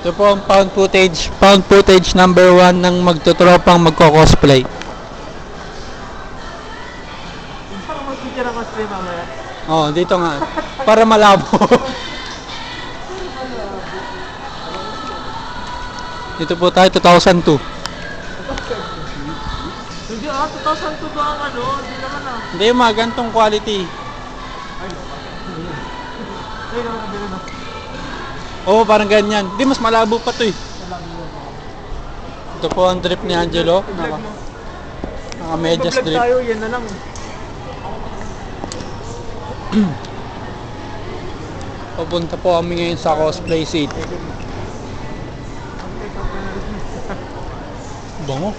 Ito po ang found footage number 1 ng magtutropang magko-cosplay. Saan mag-picture ang cosplay mamaya? Oh, dito nga. Para malabo. Dito po tayo, 2002. Hindi 2002 ba ang ano? Hindi naman Hindi, mga gantong quality. Ay, naman kabili na. Oo, parang ganyan. Hindi, mas malabo pa to eh. Ito po ang drip ni Angelo. Naka-medyas Pag-vlog drip. tayo, yan na lang. Papunta po kami ngayon sa cosplay city. Bango.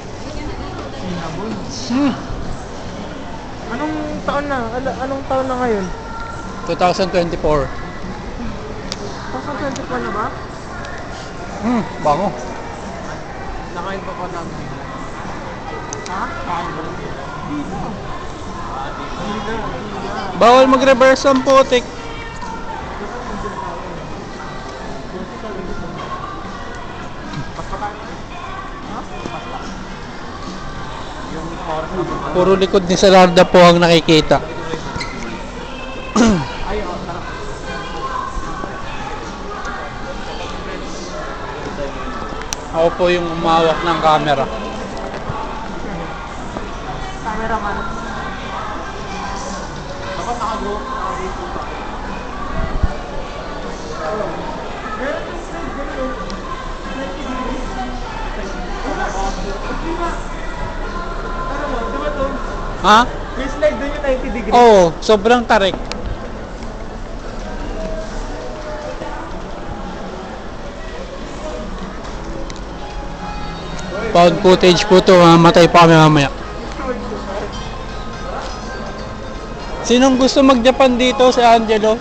Anong taon na? Anong taon na ngayon? 2024. 2024 na ba? Bango. Nakain pa pa namin. Ha? Kain ba? Dito. Dito. Bawal mag-reverse ang putik. Puro likod ni Salarda po ang nakikita. Ako po yung umawak ng camera. Cameraman. Dapat nakago. Ano mo? Diba to? Ha? May slide doon yung 90 degree. Oo, sobrang tarik. Found footage po to, mamatay pa kami mamaya. Sinong gusto mag-Japan dito? Si Angelo?